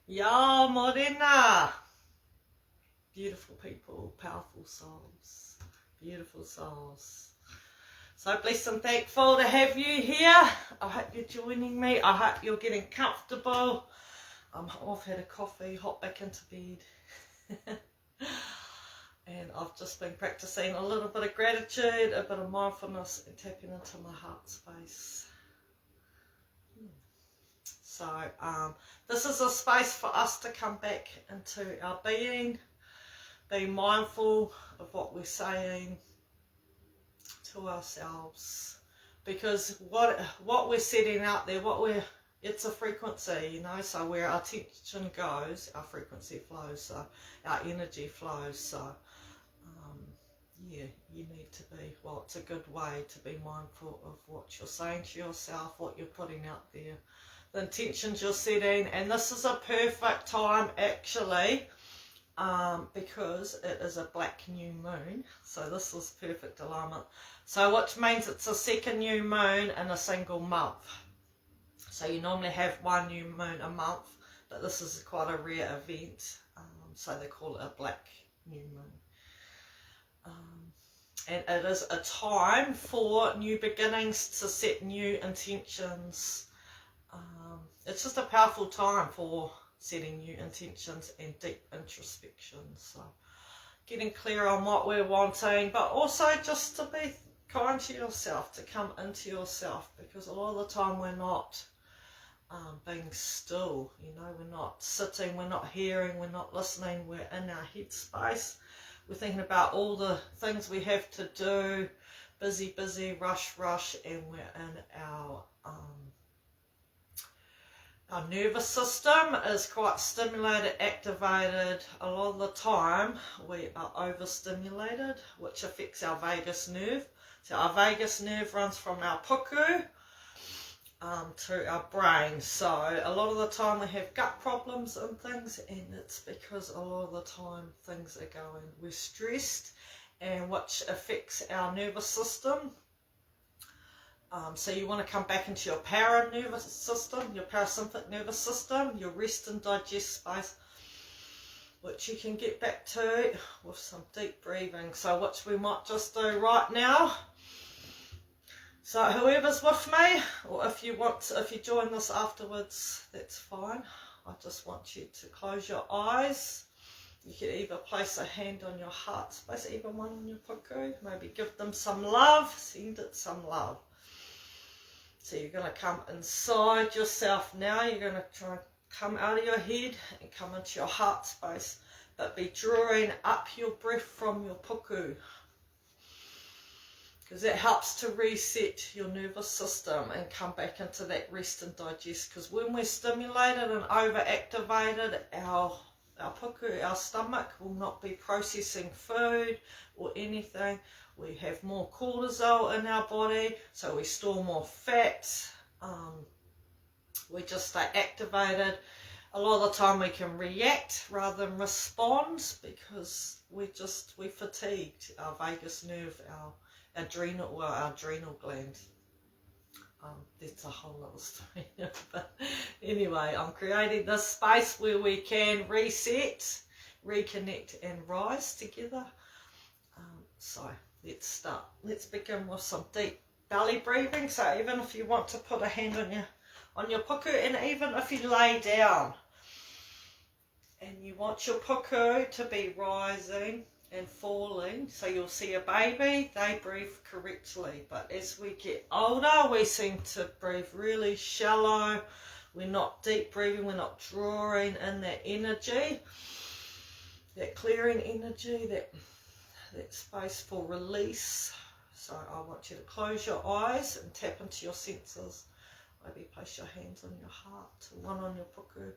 Ya Morena. Beautiful people, powerful souls, beautiful souls. So blessed and thankful to have you here. I hope you're joining me. I hope you're getting comfortable. I've had a coffee, hop back into bed. And I've just been practicing a little bit of gratitude, a bit of mindfulness, and tapping into my heart space. So this is a space for us to come back into our being, be mindful of what we're saying to ourselves, because what we're setting out there, it's a frequency, you know, so where our attention goes, our frequency flows, so our energy flows. So yeah, you need to be, well, it's a good way to be mindful of what you're saying to yourself, what you're putting out there, the intentions you're setting. And this is a perfect time actually, because it is a black new moon, so this is perfect alignment. So which means it's a second new moon in a single month. So you normally have one new moon a month, but this is quite a rare event, so they call it a black new moon. And it is a time for new beginnings, to set new intentions. It's just a powerful time for setting new intentions and deep introspection. So getting clear on what we're wanting, but also just to be kind to yourself, to come into yourself, because a lot of the time we're not being still, you know, we're not sitting, we're not hearing, we're not listening, we're in our head space. We're thinking about all the things we have to do, busy, rush, and we're in our nervous system is quite stimulated, activated. A lot of the time we are overstimulated, which affects our vagus nerve. So our vagus nerve runs from our puku to our brain. So a lot of the time we have gut problems and things, and it's because a lot of the time things are going, we're stressed, and which affects our nervous system. So you want to come back into your nervous system, your parasympathetic nervous system, your rest and digest space, which you can get back to with some deep breathing. So which we might just do right now. So whoever's with me, or if you join this afterwards, that's fine. I just want you to close your eyes. You can either place a hand on your heart space, even one on your puku. Maybe give them some love, send it some love. So you're going to come inside yourself now. You're going to try and come out of your head and come into your heart space, but be drawing up your breath from your puku, because it helps to reset your nervous system and come back into that rest and digest. Because when we're stimulated and overactivated, our puku, our stomach, will not be processing food or anything. We have more cortisol in our body, so we store more fat. We just stay activated. A lot of the time we can react rather than respond, because we're fatigued. Our vagus nerve, our adrenal gland. That's a whole other story. But anyway, I'm creating this space where we can reset, reconnect and rise together. So let's start. Let's begin with some deep belly breathing. So even if you want to put a hand on your puku, and even if you lay down and you want your puku to be rising and falling, so you'll see a baby, they breathe correctly. But as we get older, we seem to breathe really shallow. We're not deep breathing, we're not drawing in that energy, that clearing energy, that space for release. So I want you to close your eyes and tap into your senses. Maybe place your hands on your heart, one on your puku.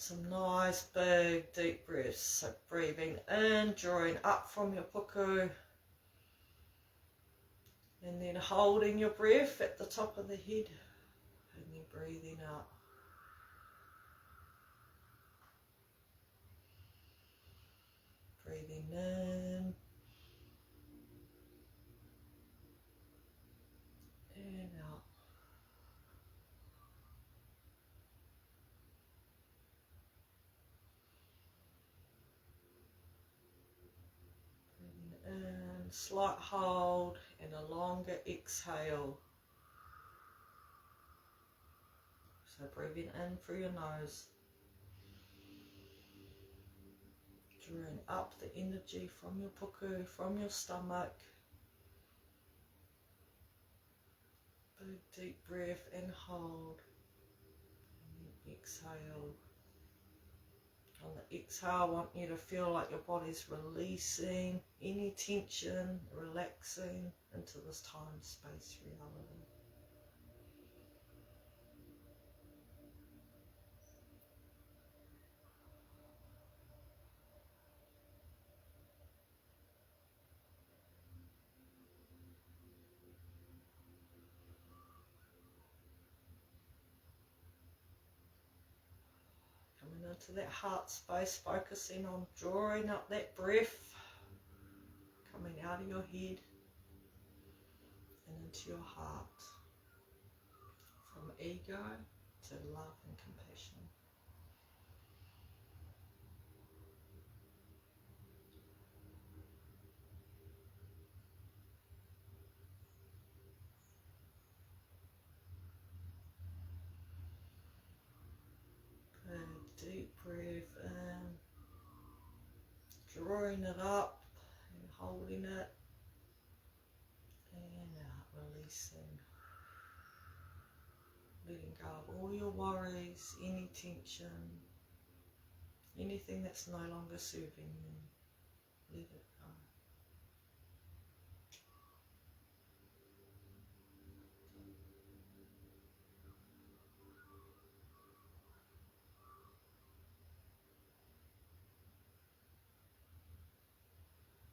Some nice big deep breaths. So breathing in, drawing up from your puku, and then holding your breath at the top of the head, and then breathing out. Breathing in and out. And slight hold and a longer exhale. So breathing in through your nose. Drawing up the energy from your puku, from your stomach. Big deep breath and hold. And then exhale. On the exhale, I want you to feel like your body's releasing any tension, relaxing into this time-space reality. Coming into that heart space, focusing on drawing up that breath, coming out of your head and into your heart. From ego to love and compassion. Big deep breath in, drawing it up and holding it, and out, releasing. Letting go of all your worries, any tension, anything that's no longer serving you. Let it go.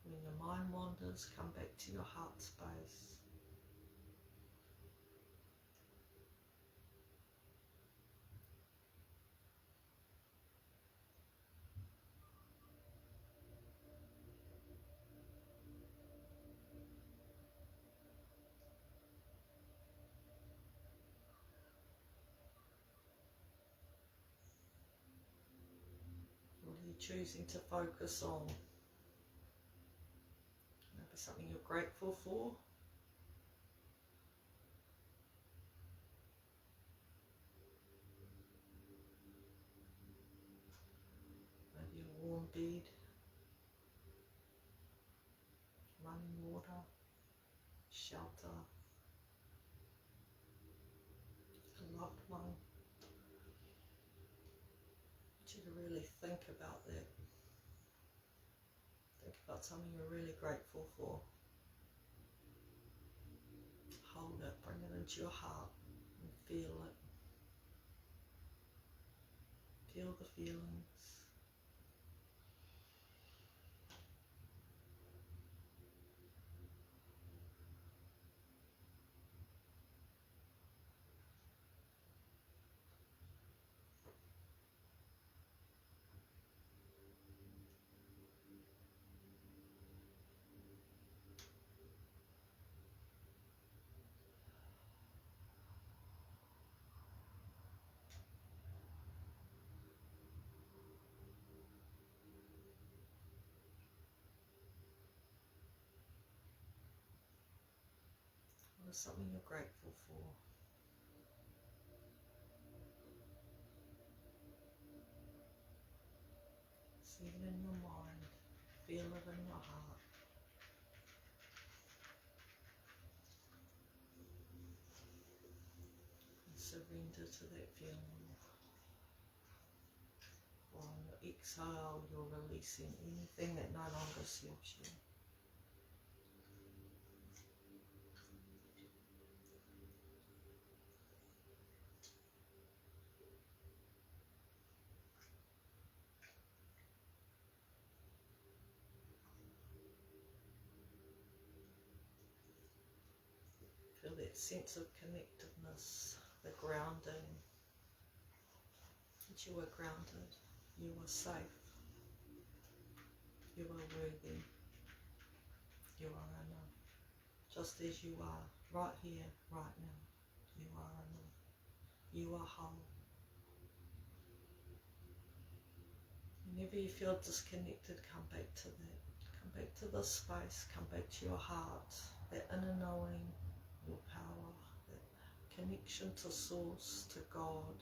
When your mind wanders, come back to your heart space. What are you choosing to focus on? Maybe something you're grateful for. Maybe a warm bed, running water, shelter, a loved one. I want you to really think about that. Think about something you're really grateful for. Hold it, bring it into your heart and feel it. Feel the feelings. What is something you're grateful for? See it in your mind, feel it in your heart. And surrender to that feeling. On your exhale, you're releasing anything that no longer serves you. Feel that sense of connectedness, the grounding, that you are grounded, you are safe, you are worthy, you are enough, just as you are, right here, right now. You are enough, you are whole. Whenever you feel disconnected, come back to that. Come back to this space, come back to your heart, that inner knowing, your power, that connection to Source, to God,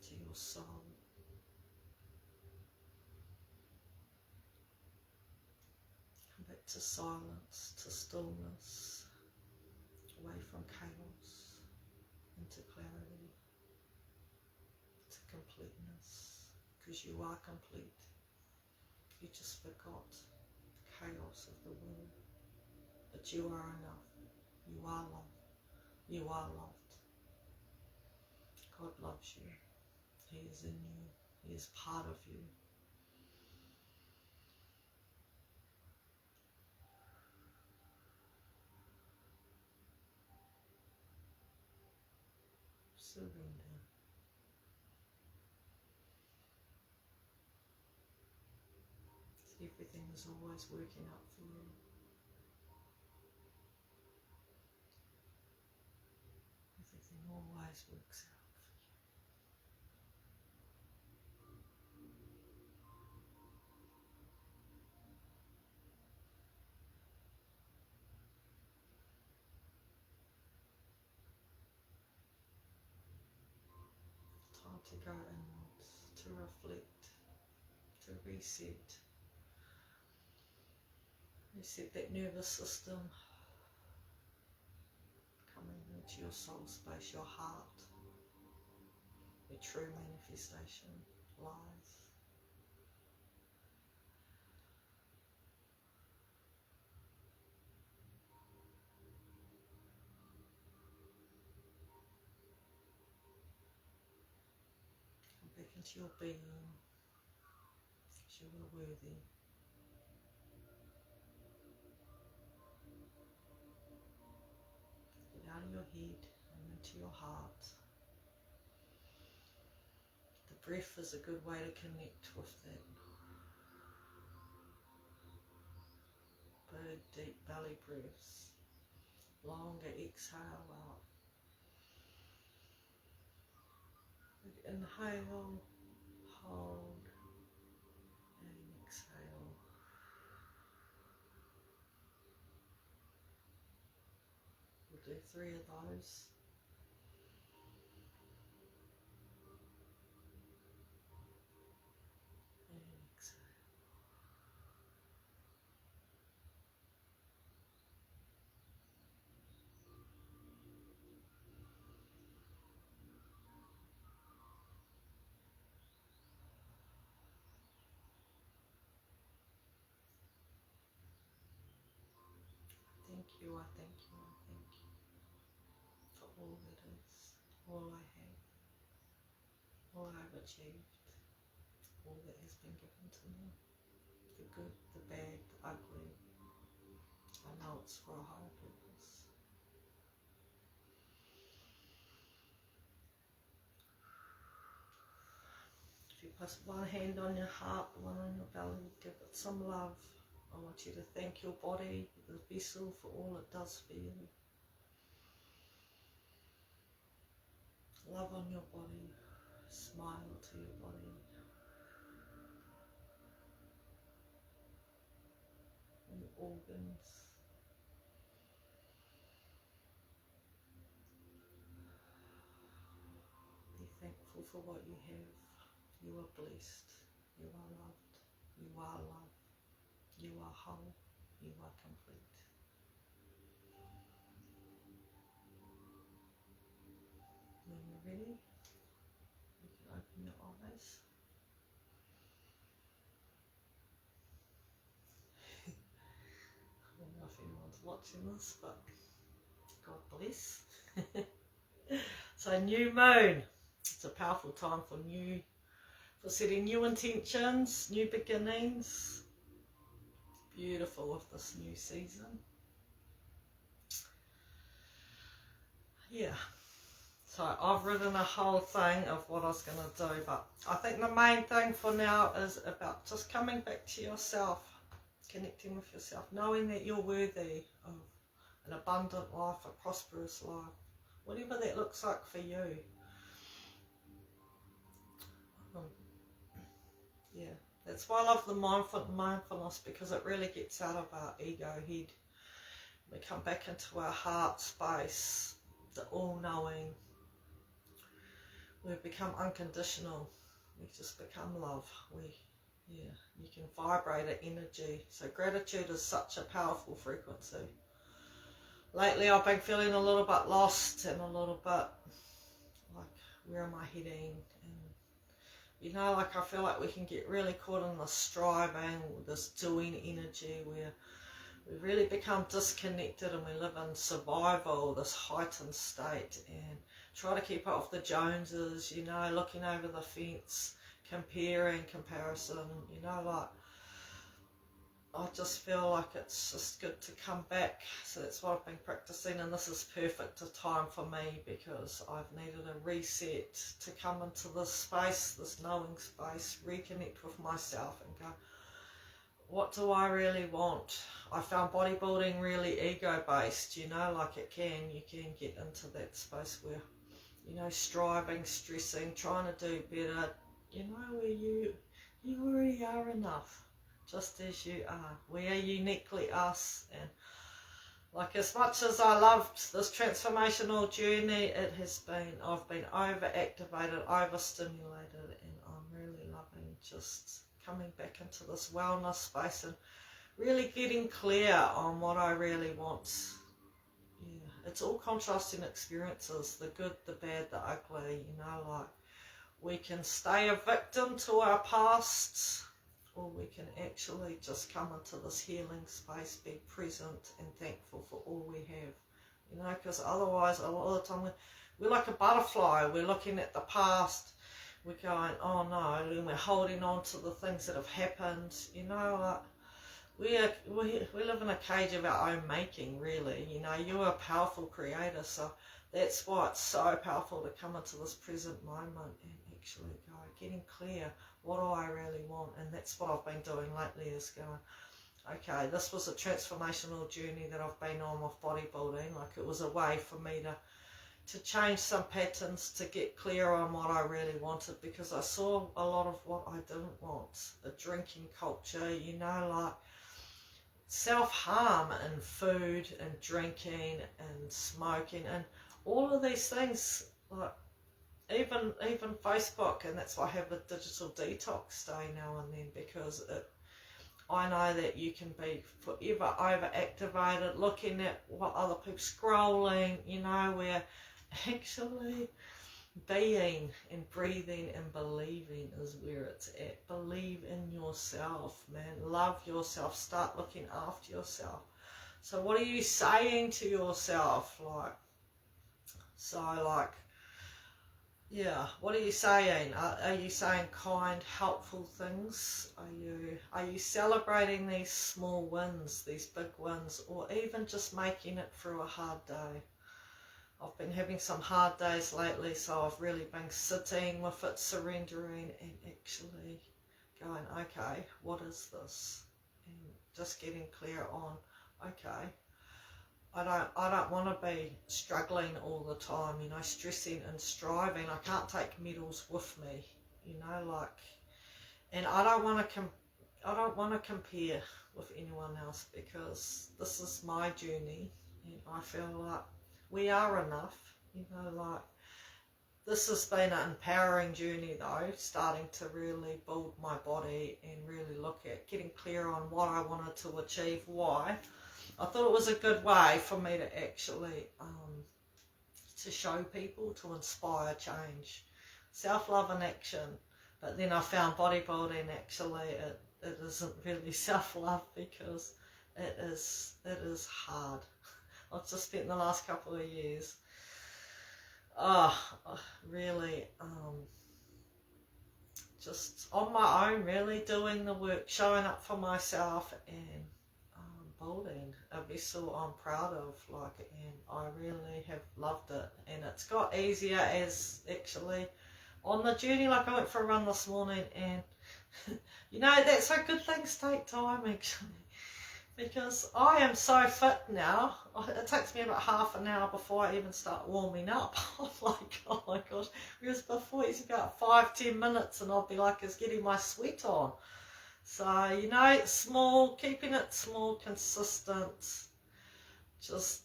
to your soul. Come back to silence, to stillness, away from chaos, into clarity, to completeness, because you are complete. You just forgot the chaos of the world, but you are enough. You are love. You are loved. God loves you. He is in you. He is part of you. Surrender. Everything is always working out for you. Everything always works out for you. Time to go inwards, to reflect, to reset. Reset that nervous system, coming into your soul space, your heart, where true manifestation lies. Come back into your being, because you are worthy. Get out of your head and into your heart. The breath is a good way to connect with that big, deep belly breaths. Longer exhale out. Big inhale, hold, and exhale. We'll do 3 of those. And exhale. Thank you, I thank you, I thank you for all that is, all I have, all I've achieved, all that has been given to me, the good, the bad, the ugly. I know it's for a higher purpose. If you put one hand on your heart, one on your belly, give it some love. I want you to thank your body, the vessel, for all it does for you. Love on your body, smile to your body. Your organs. Be thankful for what you have. You are blessed. You are loved. You are love. You are whole. You are complete. When you're ready, you can open your eyes. I don't know if anyone's watching this, but God bless. So new moon. It's a powerful time for setting new intentions, new beginnings. Beautiful with this new season. Yeah. So I've written a whole thing of what I was going to do, but I think the main thing for now is about just coming back to yourself, connecting with yourself, knowing that you're worthy of an abundant life, a prosperous life, whatever that looks like for you. Yeah, That's why I love the mindfulness, because it really gets out of our ego head. We come back into our heart space, the all-knowing. We become unconditional. We just become love. You can vibrate at energy. So gratitude is such a powerful frequency. Lately I've been feeling a little bit lost and a little bit like, where am I heading? And like I feel like we can get really caught in this striving, this doing energy where we really become disconnected and we live in survival, this heightened state, and try to keep up with the Joneses, looking over the fence, comparison, like I just feel like it's just good to come back. So that's what I've been practicing, and this is perfect a time for me because I've needed a reset to come into this space, this knowing space, reconnect with myself and go, what do I really want? I found bodybuilding really ego-based, like you can get into that space where, striving, stressing, trying to do better, where you already are enough, just as you are. We are uniquely us, and like as much as I loved this transformational journey, I've been overactivated, overstimulated, and I'm really loving just coming back into this wellness space and really getting clear on what I really want. It's all contrasting experiences, the good, the bad, the ugly, like we can stay a victim to our past, or we can actually just come into this healing space, be present and thankful for all we have, because otherwise a lot of the time we're like a butterfly, we're looking at the past, we're going, oh no, and we're holding on to the things that have happened, like we live in a cage of our own making, really. You're a powerful creator, so that's why it's so powerful to come into this present moment and actually go, getting clear, what do I really want? And that's what I've been doing lately, is going, okay, this was a transformational journey that I've been on with bodybuilding. Like it was a way for me to change some patterns, to get clear on what I really wanted, because I saw a lot of what I didn't want. The drinking culture, like self-harm and food and drinking and smoking and all of these things, like even Facebook, and that's why I have a digital detox day now and then, because I know that you can be forever overactivated, looking at what other people scrolling, where actually being and breathing and believing is where it's at. Believe in yourself, man. Love yourself. Start looking after yourself. So what are you saying to yourself? What are you saying? Are you saying kind, helpful things? Are you celebrating these small wins, these big wins, or even just making it through a hard day? I've been having some hard days lately, so I've really been sitting with it, surrendering, and actually going, okay, what is this? And just getting clear on, okay, I don't want to be struggling all the time, stressing and striving. I can't take medals with me, and I don't want to compare with anyone else, because this is my journey, and I feel like we are enough, this has been an empowering journey though, starting to really build my body and really look at getting clear on what I wanted to achieve, why. I thought it was a good way for me to actually, to show people, to inspire change, self-love in action. But then I found bodybuilding, actually, it isn't really self-love, because it is hard. I've just spent the last couple of years really just on my own, really doing the work, showing up for myself, and building a vessel I'm proud of, and I really have loved it, and it's got easier as actually on the journey. I went for a run this morning, and that's how good things take time, actually. Because I am so fit now, it takes me about half an hour before I even start warming up. I'm like, oh my gosh. Whereas before it's about 5-10 minutes and I'll be like, it's getting my sweat on. So, you know, small, keeping it small, consistent. Just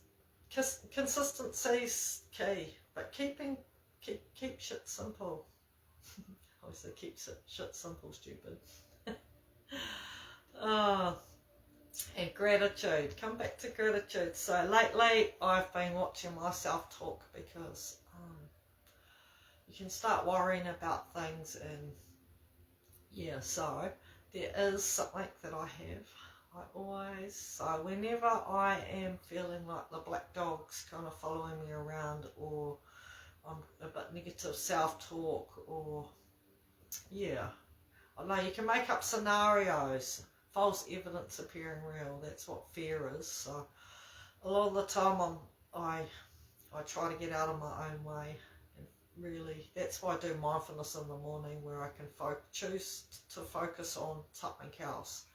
consistency's key, but keep shit simple. Obviously, keep shit simple, stupid. Oh, and gratitude. Come back to gratitude. So lately, I've been watching my self-talk because you can start worrying about things, and yeah, so there is something that I have. So whenever I am feeling like the black dog's kind of following me around, or I'm a bit negative self-talk, or yeah, I know you can make up scenarios, false evidence appearing real. That's what fear is. So a lot of the time I try to get out of my own way, and really that's why I do mindfulness in the morning, where I can choose to focus on something else.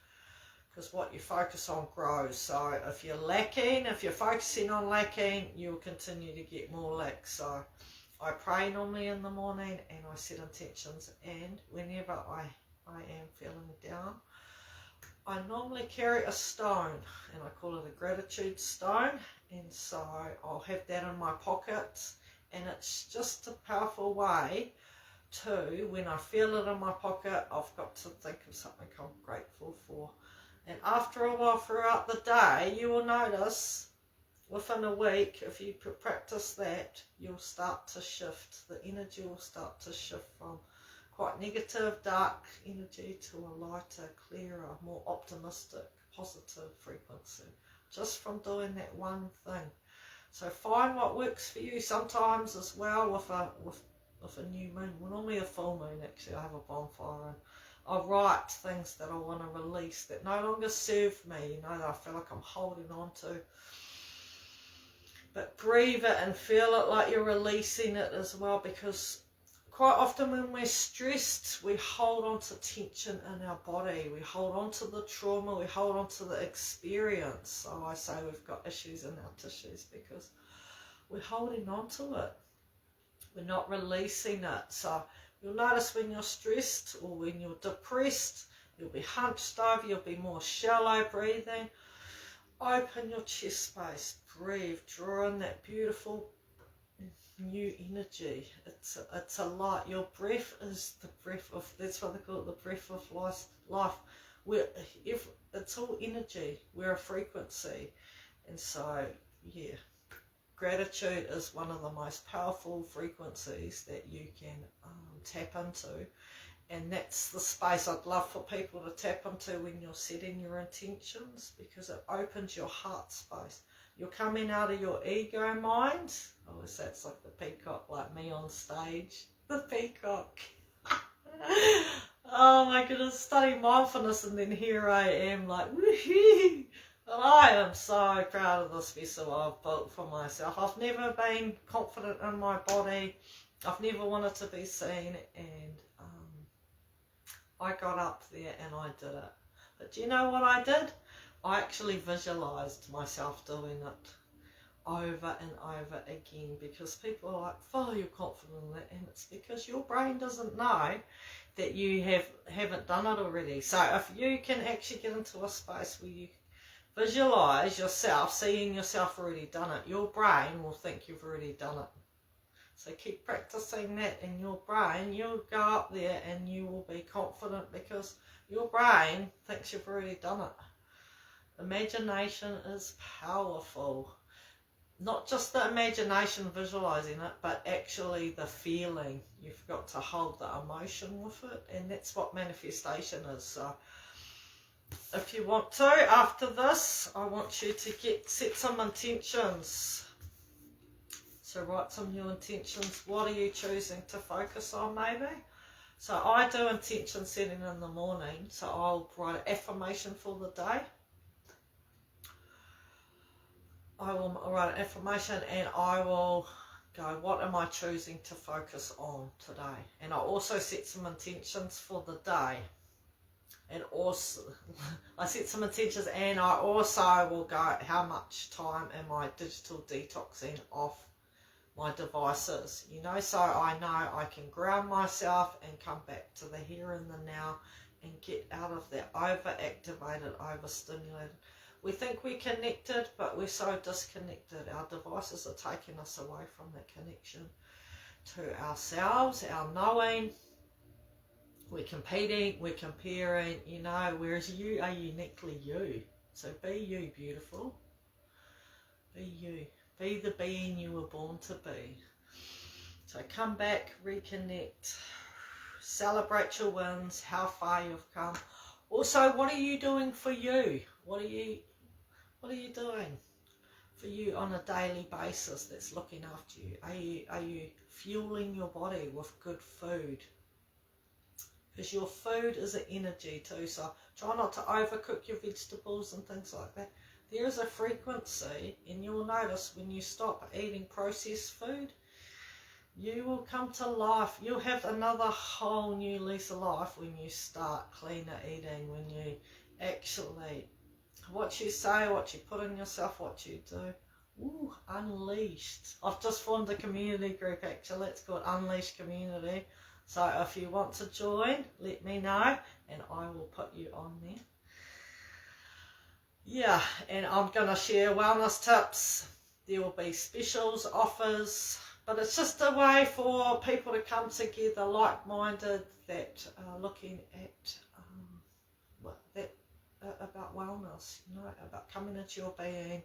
Because what you focus on grows. So if you're focusing on lacking, you'll continue to get more lack. So I pray normally in the morning, and I set intentions. And whenever I am feeling down, I normally carry a stone, and I call it a gratitude stone. And so I'll have that in my pocket, and it's just a powerful way to, when I feel it in my pocket, I've got to think of something I'm grateful for. And after a while throughout the day, you will notice within a week, if you practice that, you'll start to shift. The energy will start to shift from quite negative, dark energy to a lighter, clearer, more optimistic, positive frequency. Just from doing that one thing. So find what works for you. Sometimes as well with a new moon, well, normally a full moon actually, I have a bonfire, and I write things that I want to release that no longer serve me, you know, that I feel like I'm holding on to. But breathe it and feel it like you're releasing it as well, because quite often when we're stressed, we hold on to tension in our body. We hold on to the trauma. We hold on to the experience. So I say we've got issues in our tissues because we're holding on to it. We're not releasing it. So you'll notice when you're stressed or when you're depressed, you'll be hunched over, you'll be more shallow breathing. Open your chest space, breathe, draw in that beautiful new energy. It's a light. Your breath is the breath of, that's what they call it, the breath of life. It's all energy. We're a frequency. And so, yeah, gratitude is one of the most powerful frequencies that you can tap into. And that's the space I'd love for people to tap into when you're setting your intentions, because it opens your heart space. You're coming out of your ego mind. I always say it's like the peacock, like me on stage. The peacock. Oh my goodness, studying mindfulness, and then here I am like, woohoo! And I am so proud of this vessel I've built for myself. I've never been confident in my body. I've never wanted to be seen, and I got up there and I did it. But do you know what I did? I actually visualized myself doing it over and over again, because people are like, follow your confidence in that, and it's because your brain doesn't know that you haven't done it already. So if you can actually get into a space where you visualize yourself, seeing yourself already done it, your brain will think you've already done it. So keep practicing that in your brain. You'll go up there and you will be confident because your brain thinks you've already done it. Imagination is powerful. Not just the imagination visualizing it, but actually the feeling. You've got to hold the emotion with it, and that's what manifestation is. So if you want to, after this, I want you to set some intentions. So write some new intentions. What are you choosing to focus on maybe? So I do intention setting in the morning. So I'll write an affirmation for the day. I will write an affirmation, and I will go, what am I choosing to focus on today? And I also set some intentions for the day. And also, I set some intentions, and I also will go, how much time am I digital detoxing off my devices, you know, so I know I can ground myself and come back to the here and the now and get out of that overactivated, overstimulated. We think we're connected, but we're so disconnected. Our devices are taking us away from that connection to ourselves, our knowing. We're competing, we're comparing, you know, whereas you are uniquely you. So be you, beautiful. Be you. Be the being you were born to be. So come back, reconnect, celebrate your wins, how far you've come. Also, what are you doing for you? What are you doing for you on a daily basis that's looking after you? Are you fueling your body with good food? Because your food is an energy too, so try not to overcook your vegetables and things like that. There is a frequency, and you'll notice when you stop eating processed food, you will come to life. You'll have another whole new lease of life when you start cleaner eating, when you actually, what you say, what you put in yourself, what you do. Ooh, Unleashed. I've just formed a community group actually, it's called Unleashed Community. So if you want to join, let me know and I will put you on there. Yeah, and I'm going to share wellness tips. There will be specials, offers, but it's just a way for people to come together like-minded that are looking at about wellness, you know, about coming into your being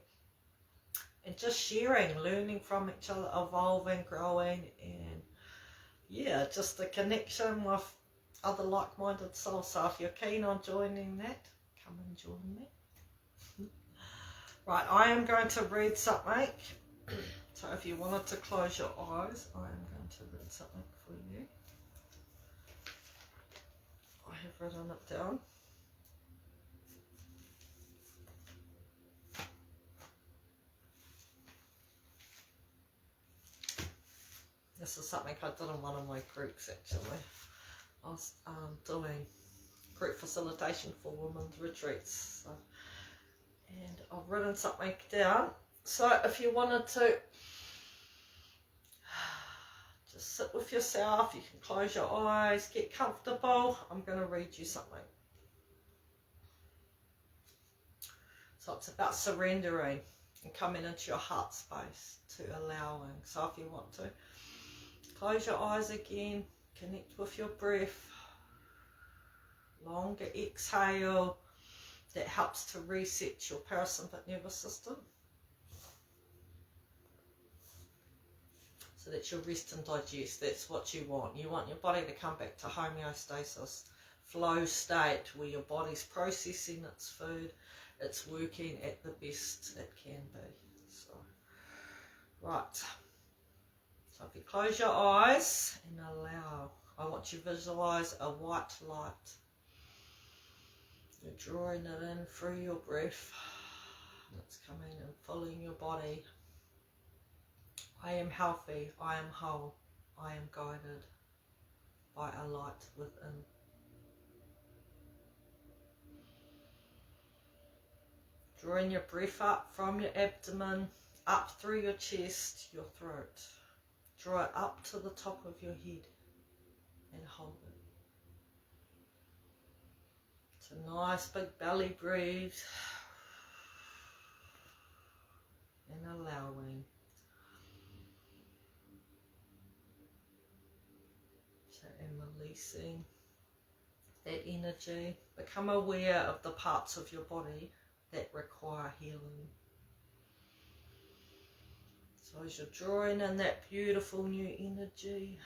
and just sharing, learning from each other, evolving, growing, and yeah, just a connection with other like-minded souls. So if you're keen on joining that, come and join me. Right, I am going to read something. So if you wanted to close your eyes, I am going to read something for you. I have written it down. This is something I did in one of my groups actually. I was doing group facilitation for women's retreats. So, and I've written something down. So if you wanted to just sit with yourself, you can close your eyes, get comfortable. I'm going to read you something. So it's about surrendering and coming into your heart space to allowing. So if you want to, close your eyes again, connect with your breath, longer exhale that helps to reset your parasympathetic nervous system so that you'll rest and digest. That's what you want. You want your body to come back to homeostasis, flow state, where your body's processing its food, it's working at the best it can be. So, right. So if you close your eyes and allow, I want you to visualize a white light. You're drawing it in through your breath. And it's coming and filling your body. I am healthy. I am whole. I am guided by a light within. Drawing your breath up from your abdomen, up through your chest, your throat. Draw it up to the top of your head and hold it. It's a nice big belly breathe and allowing. So and releasing that energy. Become aware of the parts of your body that require healing. So as you're drawing in that beautiful new energy,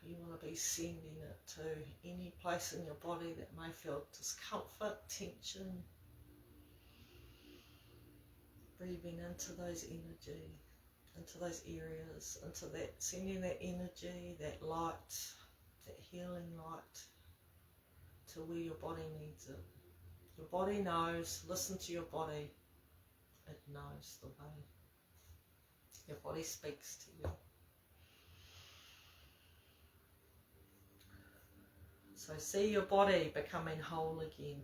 you want to be sending it to any place in your body that may feel discomfort, tension. Breathing into those energy, into those areas, into that, sending that energy, that light, that healing light to where your body needs it. Your body knows, listen to your body, it knows the way. Your body speaks to you. So see your body becoming whole again.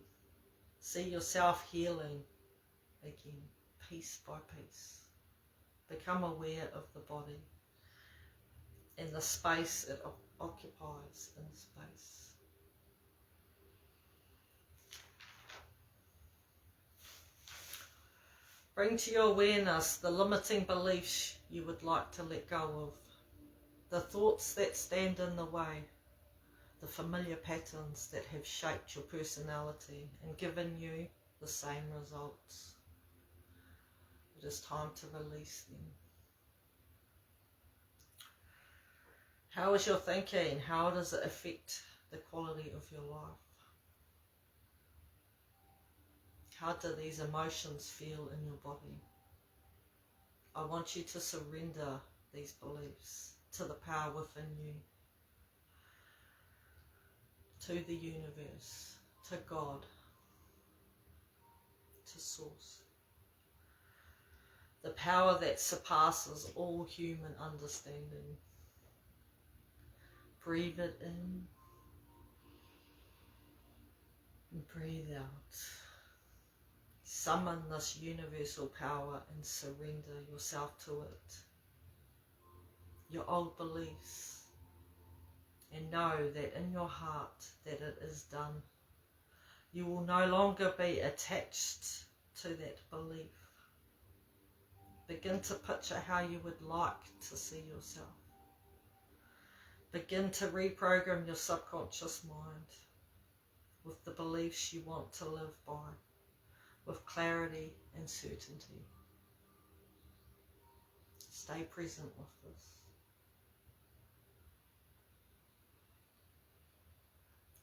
See yourself healing again, piece by piece. Become aware of the body and the space it occupies in space. Bring to your awareness the limiting beliefs you would like to let go of, the thoughts that stand in the way, the familiar patterns that have shaped your personality and given you the same results. It is time to release them. How is your thinking? How does it affect the quality of your life? How do these emotions feel in your body? I want you to surrender these beliefs to the power within you, to the universe, to God, to Source. The power that surpasses all human understanding. Breathe it in and breathe out. Summon this universal power and surrender yourself to it. Your old beliefs. And know that in your heart that it is done. You will no longer be attached to that belief. Begin to picture how you would like to see yourself. Begin to reprogram your subconscious mind with the beliefs you want to live by, with clarity and certainty. Stay present with this.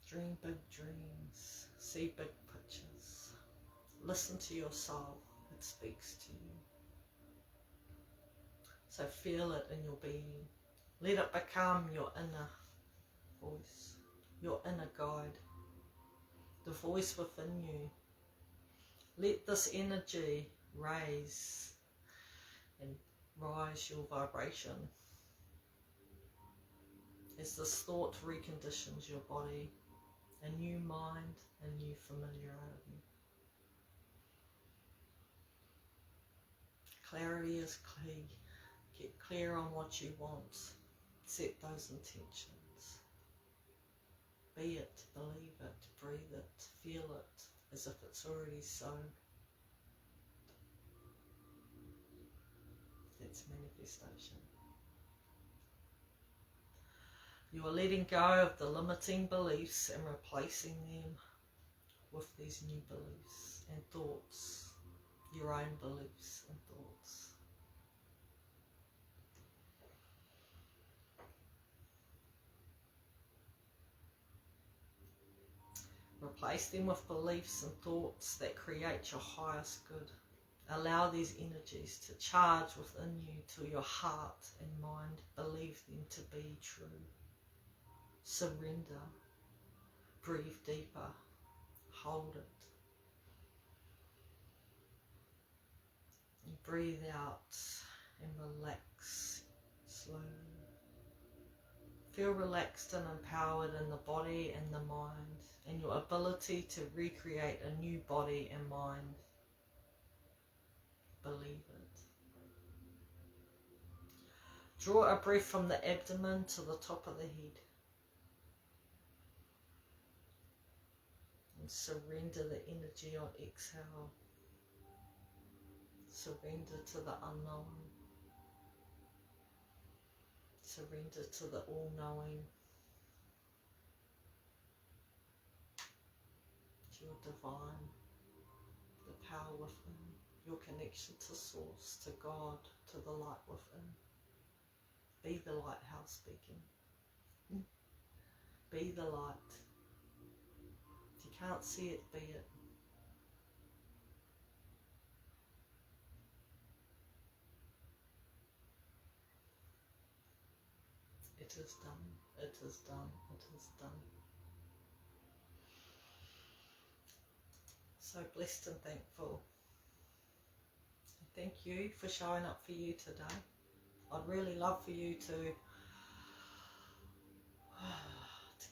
Dream big dreams, see big pictures. Listen to your soul, it speaks to you. So feel it in your being. Let it become your inner voice, your inner guide, the voice within you. Let this energy raise and rise your vibration as this thought reconditions your body, a new mind, a new familiarity. Clarity is key. Get clear on what you want. Set those intentions. Be it, believe it, breathe it, feel it as if it's already so. That's manifestation. You are letting go of the limiting beliefs and replacing them with these new beliefs and thoughts, your own beliefs and thoughts. Replace them with beliefs and thoughts that create your highest good. Allow these energies to charge within you till your heart and mind believe them to be true. Surrender. Breathe deeper. Hold it. And breathe out and relax slowly. Feel relaxed and empowered in the body and the mind, and your ability to recreate a new body and mind. Believe it. Draw a breath from the abdomen to the top of the head. And surrender the energy on exhale. Surrender to the unknown. Surrender to the all-knowing. To your divine, the power within, your connection to Source, to God, to the light within. Be the lighthouse beacon. Be the light. If you can't see it, be it. It is done. It is done. It is done. So blessed and thankful. Thank you for showing up for you today. I'd really love for you to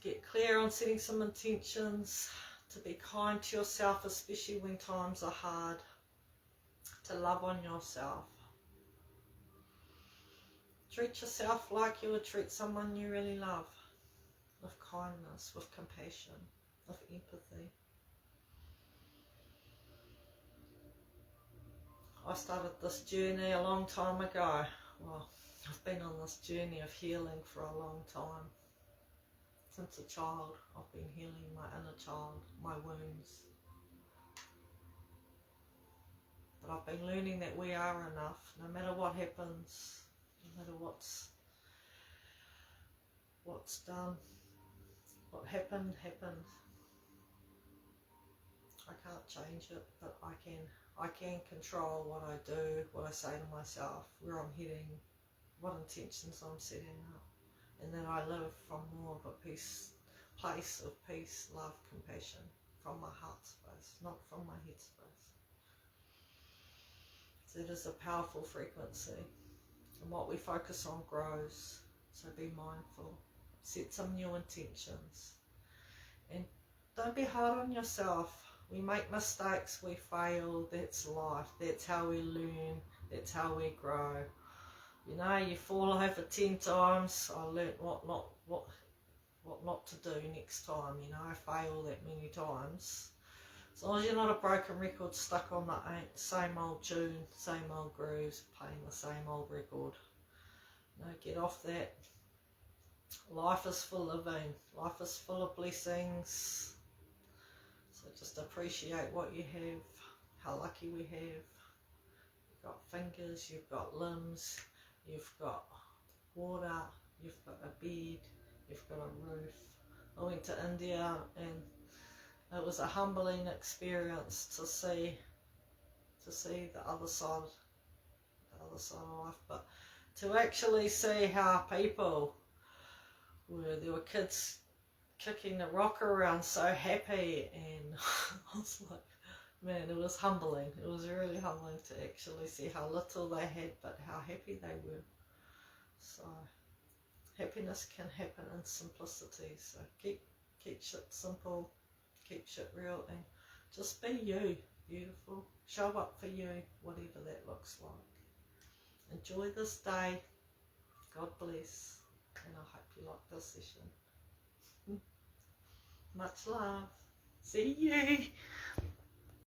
get clear on setting some intentions, to be kind to yourself, especially when times are hard, to love on yourself. Treat yourself like you would treat someone you really love, with kindness, with compassion, with empathy. I started this journey a long time ago. Well, I've been on this journey of healing for a long time. Since a child, I've been healing my inner child, my wounds. But I've been learning that we are enough, no matter what happens, no matter what's done. What happened, happened. I can't change it, but I can control what I do, what I say to myself, where I'm heading, what intentions I'm setting up, and then I live from more of a place of peace, love, compassion, from my heart space, not from my head space. So it is a powerful frequency, and what we focus on grows. So be mindful, set some new intentions, and don't be hard on yourself. We make mistakes, we fail, that's life, that's how we learn, that's how we grow. You know, you fall over 10 times, I learnt what not to do next time, you know, I fail that many times. As long as you're not a broken record stuck on the same old tune, same old grooves, playing the same old record. You know, get off that. Life is for living, life is full of blessings. So just appreciate what you have, how lucky we have. You've got fingers, you've got limbs, you've got water, you've got a bed, you've got a roof. I went to India and it was a humbling experience to see the other side of life, but to actually see how people were, there were kids kicking the rock around so happy, and I was like, man, it was humbling. It was really humbling to actually see how little they had but how happy they were. So happiness can happen in simplicity, so keep shit simple, keep shit real, and just be you, beautiful. Show up for you, whatever that looks like. Enjoy this day. God bless, and I hope you like this session. Much love. See you.